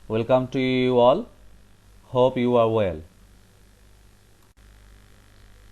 Welcome to you all. Hope you are well.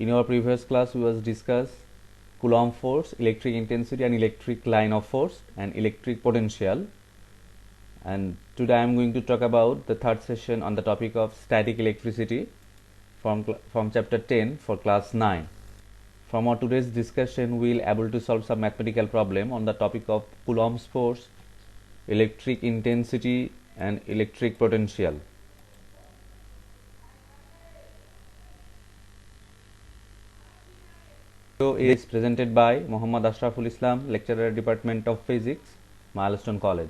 In our previous class, we was discuss Coulomb force, electric intensity, and electric line of force, and electric potential. And today I am going to talk about the third session on the topic of static electricity from chapter 10 for class 9. From our today's discussion, we will able to solve some mathematical problem on the topic of Coulomb's force, electric intensity, and electric potential. Video is presented by Muhammad Ashraful Islam, lecturer, Department of Physics, Milestone College.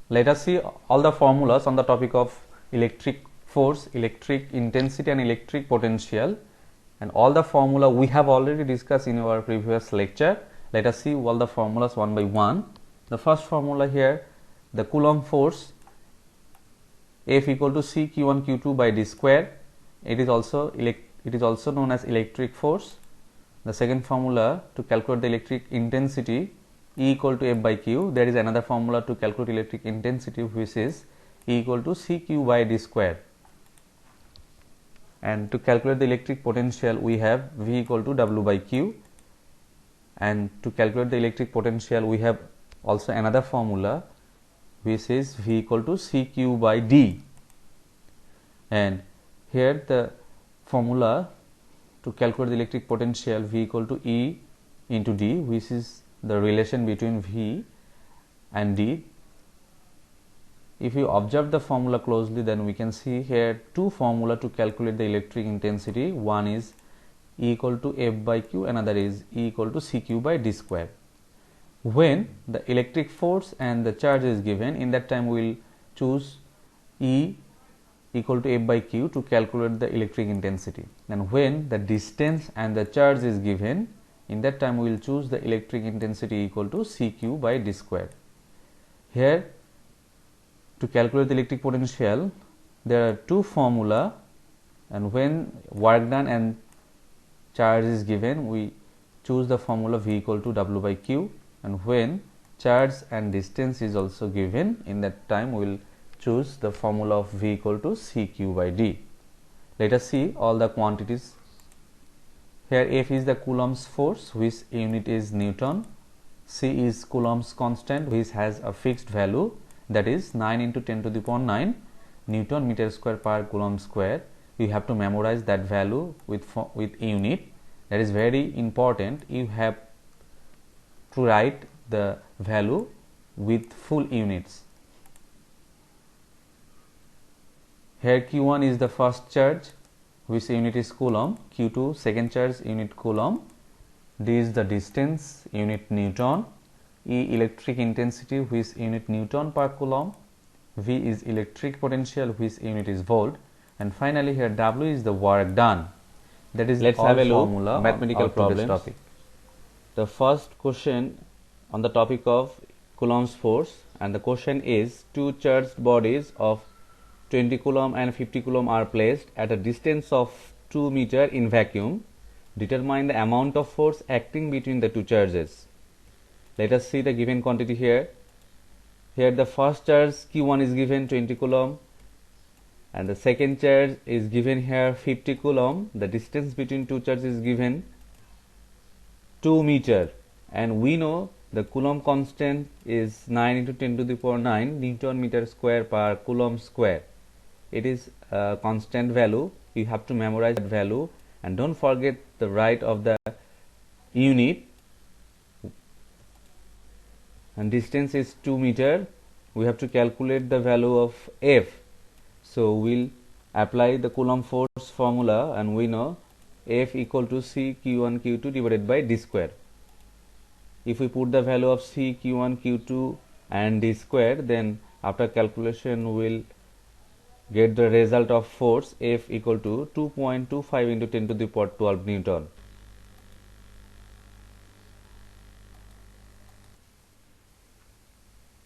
Let us see all the formulas on the topic of electric force, electric intensity, and electric potential. And all the formula we have already discussed in our previous lecture. Let us see all the formulas one by one. The first formula here, the Coulomb force, F equal to C Q1 Q2 by D square. It is also known as electric force. The second formula to calculate the electric intensity, E equal to F by Q. There is another formula to calculate electric intensity, which is E equal to CQ by D square. And to calculate the electric potential, we have V equal to W by Q. And to calculate the electric potential, we have also another formula, which is V equal to CQ by D. And here the formula to calculate the electric potential, V equal to E into D, which is the relation between V and D. If you observe the formula closely, then we can see here two formula to calculate the electric intensity. One is E equal to F by Q, another is E equal to CQ by D square. When the electric force and the charge is given, in that time we will choose E equal to F by Q to calculate the electric intensity. And when the distance and the charge is given, in that time we will choose the electric intensity equal to CQ by D square. Here, to calculate the electric potential, there are two formula, and when work done and charge is given, we choose the formula V equal to W by Q, and when charge and distance is also given, in that time we will choose the formula of V equal to CQ by D. Let us see all the quantities. Here F is the Coulomb's force, which unit is Newton. C is Coulomb's constant, which has a fixed value, that is 9 into 10 to the power 9 Newton meter square per Coulomb square. You have to memorize that value with unit. That is very important. You have to write the value with full units. Here Q1 is the first charge, which unit is Coulomb. Q2 second charge, unit Coulomb. D is the distance, unit Newton. E electric intensity, which unit Newton per Coulomb. V is electric potential, which unit is volt. And finally here W is the work done. That is, let's have a look mathematical problems. Topic. The first question on the topic of Coulomb's force, and the question is two charged bodies of 20 coulomb and 50 coulomb are placed at a distance of 2 meter in vacuum. Determine the amount of force acting between the two charges. Let us see the given quantity here. Here the first charge Q1 is given 20 coulomb, and the second charge is given here 50 coulomb. The distance between two charges is given 2 meter, and we know the Coulomb constant is 9 into 10 to the power 9 Newton meter square per Coulomb square. It is a constant value. You have to memorize that value, and don't forget the right of the unit. And distance is 2 meter. We have to calculate the value of F. So we'll apply the Coulomb force formula, and we know F equal to C Q1 Q2 divided by D square. If we put the value of C Q1 Q2 and D square, then after calculation we'll get the result of force F equal to 2.25 into 10 to the power 12 Newton.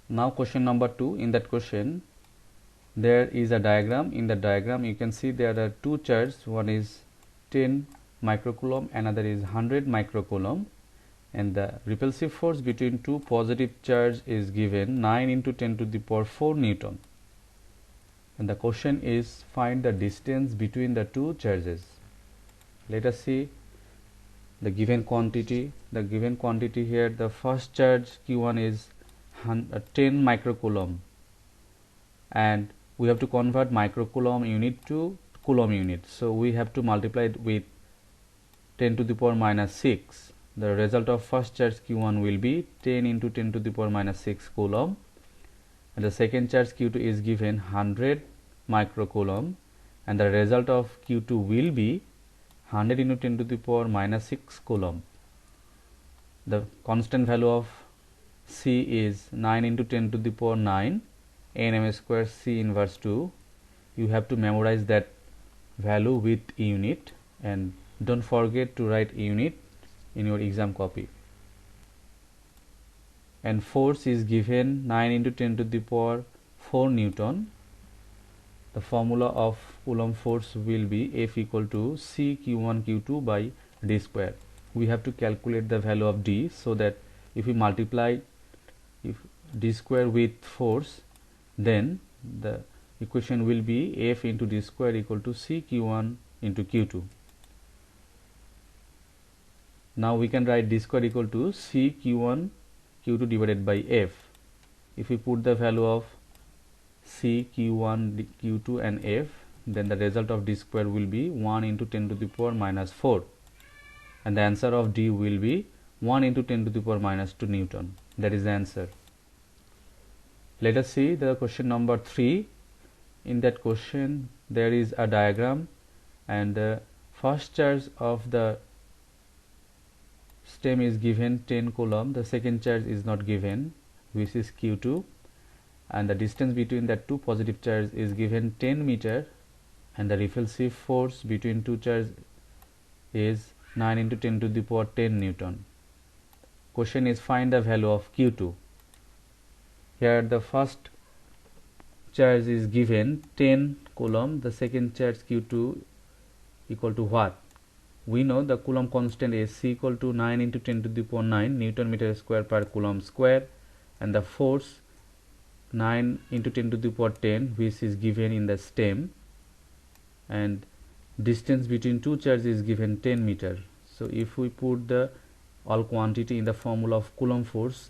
Now question number 2. In that question, there is a diagram. In the diagram you can see there are two charges. One is 10 microcoulomb, another is 100 microcoulomb, and the repulsive force between two positive charge is given 9 into 10 to the power 4 Newton. And the question is find the distance between the two charges. Let us see the given quantity. The given quantity here, the first charge Q1 is 10 microcoulomb, and we have to convert microcoulomb unit to coulomb unit, so we have to multiply it with 10 to the power minus 6. The result of first charge Q1 will be 10 into 10 to the power minus 6 coulomb, and the second charge Q2 is given 100 microcoulomb, and the result of Q2 will be 100 into 10 to the power minus 6 coulomb. The constant value of C is 9 into 10 to the power 9 nm square C inverse 2. You have to memorize that value with unit, and don't forget to write unit in your exam copy. And force is given 9 into 10 to the power 4 Newton. The formula of Coulomb force will be F equal to C Q1 Q2 by d square. We have to calculate the value of d, so that if we multiply d square with force, then the equation will be F into d square equal to C Q1 into Q2. Now we can write d square equal to C Q1 Q2 divided by F. If we put the value of C Q1 Q2 and F, then the result of d square will be 1 into 10 to the power minus 4, and the answer of d will be 1 into 10 to the power minus 2 Newton. That is the answer. Let us see the question number 3. In that question there is a diagram, and the first charge of the stem is given 10 coulomb, the second charge is not given, which is Q2, and the distance between the two positive charges is given 10 meter, and the repulsive force between two charges is 9 into 10 to the power 10 Newton. Question is find the value of Q2. Here the first charge is given 10 coulomb, the second charge Q2 equal to what? We know the Coulomb constant is C equal to 9 into 10 to the power 9 Newton meter square per Coulomb square, and the force 9 into 10 to the power 10, which is given in the stem, and distance between two charges is given 10 meter. So if we put the all quantity in the formula of Coulomb force,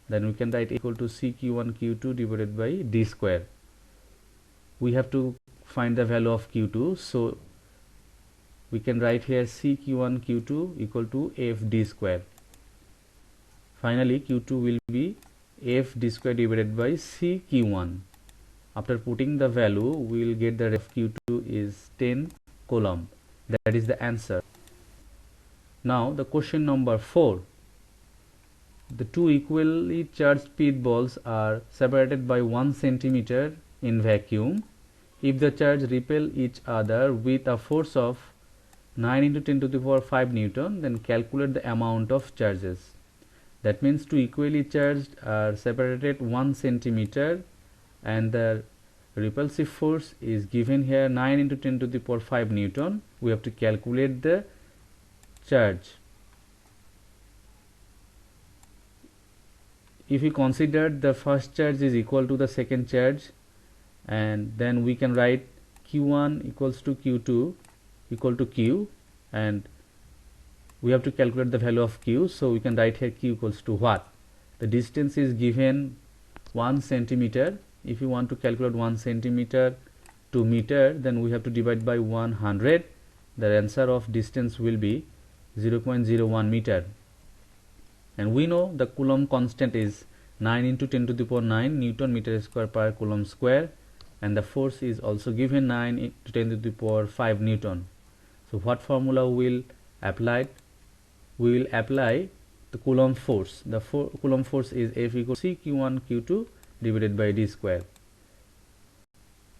then we can write equal to C Q1 Q2 divided by d square. We have to find the value of Q2, so we can write here C Q1 Q2 equal to F d square. Finally Q2 will be F d square divided by C Q1. After putting the value, we will get the ref Q2 is 10 coulomb. That is the answer. Now the question number 4. The two equally charged speedballs are separated by 1 centimeter in vacuum. If the charge repel each other with a force of 9 into 10 to the power 5 Newton, then calculate the amount of charges. That means two equally charged are separated 1 centimeter, and the repulsive force is given here 9 into 10 to the power 5 Newton. We have to calculate the charge. If we consider the first charge is equal to the second charge, and then we can write Q1 equals to Q2 equal to Q, and we have to calculate the value of Q, so we can write here Q equals to what? The distance is given 1 centimeter. If you want to calculate 1 centimeter to meter, then we have to divide by 100. The answer of distance will be 0.01 meter. And we know the Coulomb constant is 9 into 10 to the power 9 Newton meter square per Coulomb square, and the force is also given 9 into 10 to the power 5 Newton. So what formula will apply? We will apply the Coulomb force. The Coulomb force is F equal to C Q1 Q2 divided by d square.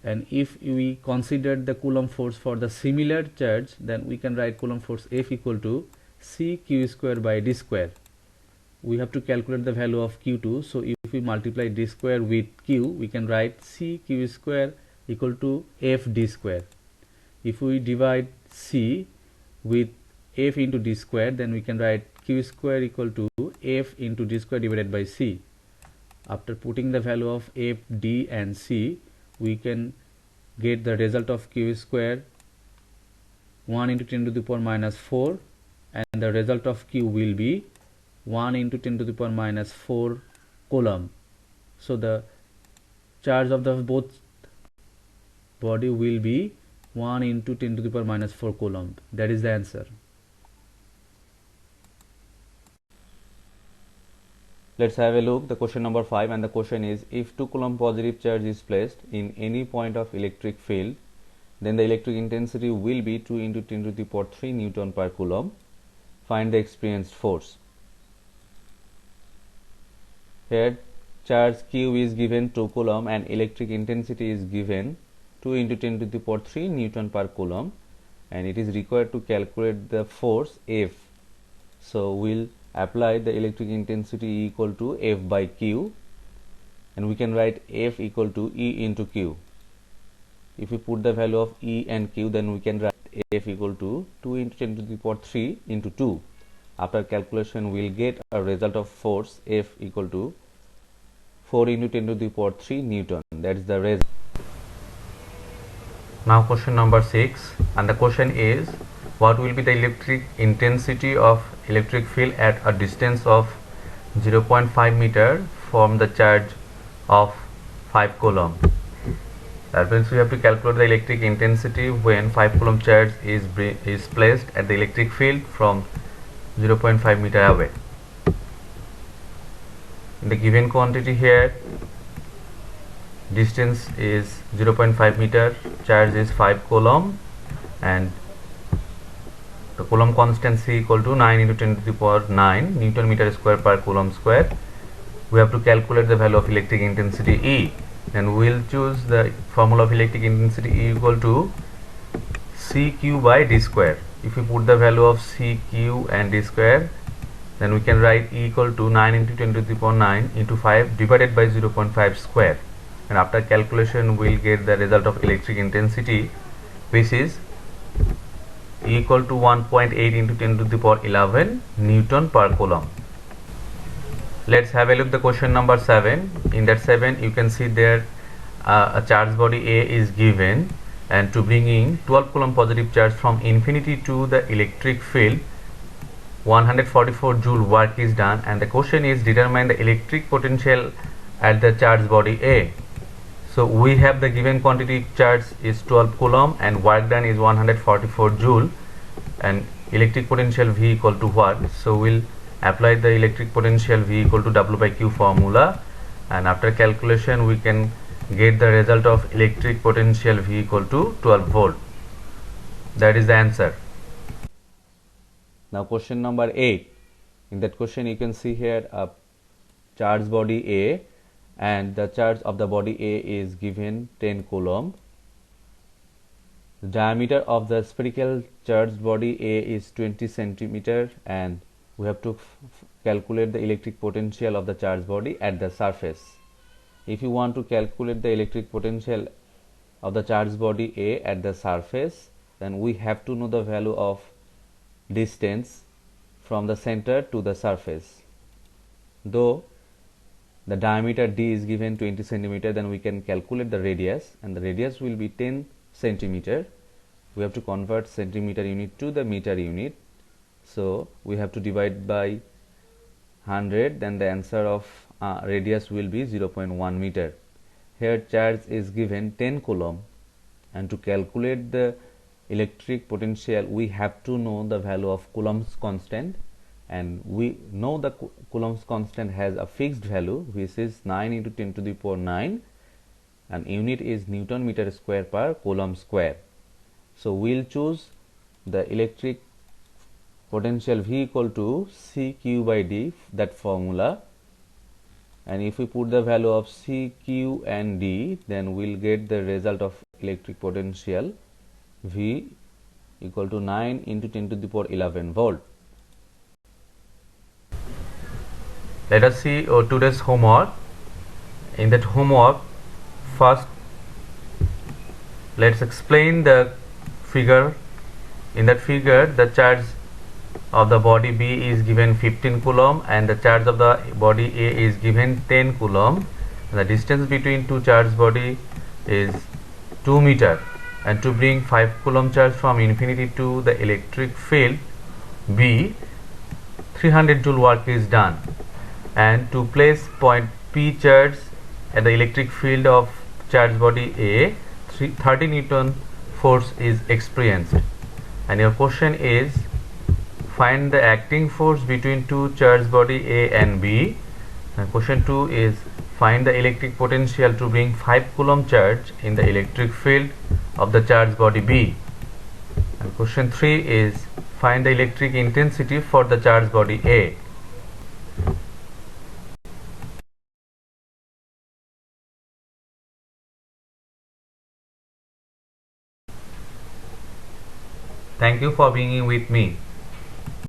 And if we consider the Coulomb force for the similar charge, then we can write Coulomb force F equal to C Q square by d square. We have to calculate the value of Q2, so if we multiply d square with Q, we can write C Q square equal to F d square. If we divide C with F into d square, then we can write q square equal to f into d square divided by c. After putting the value of f, d and c, we can get the result of q square 1 into 10 to the power minus 4, and the result of q will be 1 into 10 to the power minus 4 coulomb. So the charge of the both body will be 1 into 10 to the power minus 4 coulomb. That is the answer. Let's have a look the question number 5, and the question is, if 2 coulomb positive charge is placed in any point of electric field, then the electric intensity will be 2 into 10 to the power 3 Newton per coulomb. Find the experienced force. Here charge q is given 2 coulomb and electric intensity is given 2 into 10 to the power 3 Newton per coulomb, and it is required to calculate the force F. So we'll apply the electric intensity equal to F by Q, and we can write F equal to E into Q. If we put the value of E and Q, then we can write F equal to 2 into 10 to the power 3 into 2. After calculation, we will get a result of force F equal to 4 into 10 to the power 3 Newton. That is the result. Now question number 6, and the question is, what will be the electric intensity of electric field at a distance of 0.5 meter from the charge of 5 coulomb. That means we have to calculate the electric intensity when 5 coulomb charge is placed at the electric field from 0.5 meter away. In the given quantity here, distance is 0.5 meter, charge is 5 coulomb, and the coulomb constant C equal to 9 into 10 to the power 9 Newton meter square per coulomb square. We have to calculate the value of electric intensity E, and we will choose the formula of electric intensity E equal to CQ by D square. If we put the value of CQ and D square, then we can write E equal to 9 into 10 to the power 9 into 5 divided by 0.5 square, and after calculation we will get the result of electric intensity, which is equal to 1.8 into 10 to the power 11 Newton per coulomb. Let's have a look at the question number 7. In that 7, you can see there a charge body A is given, and to bring in 12 coulomb positive charge from infinity to the electric field, 144 joule work is done, and the question is, determine the electric potential at the charge body A. So we have the given quantity charge is 12 coulomb and work done is 144 joule, and electric potential V equal to what? So we'll apply the electric potential V equal to W by Q formula, and after calculation we can get the result of electric potential V equal to 12 volt. That is the answer. Now question number 8. In that question you can see here a charge body A, and the charge of the body A is given 10 coulomb. The diameter of the spherical charged body A is 20 centimeter, and we have to calculate the electric potential of the charged body at the surface. If you want to calculate the electric potential of the charged body A at the surface, then we have to know the value of distance from the center to the surface. Though the diameter D is given 20 centimeter, then we can calculate the radius, and the radius will be 10 centimeter. We have to convert centimeter unit to the meter unit, so we have to divide by 100, then the answer of radius will be 0.1 meter. Here charge is given 10 coulomb, and to calculate the electric potential we have to know the value of Coulomb's constant, and we know the Coulomb's constant has a fixed value, which is 9 into 10 to the power 9, and unit is Newton meter square per coulomb square. So we'll choose the electric potential V equal to CQ by D, that formula, and if we put the value of CQ and D, then we'll get the result of electric potential V equal to 9 into 10 to the power 11 volt. Let us see today's homework. In that homework, first let's explain the figure. In that figure, the charge of the body B is given 15 coulomb and the charge of the body A is given 10 coulomb. The distance between two charged body is 2 meter, and to bring 5 coulomb charge from infinity to the electric field B, 300 joule work is done, and to place point P charge at the electric field of charged body A, 30 Newton force is experienced. And your question is, find the acting force between two charged body A and B. And question 2 is, find the electric potential to bring 5 coulomb charge in the electric field of the charged body B. And question 3 is, find the electric intensity for the charged body A. Thank you for being with me.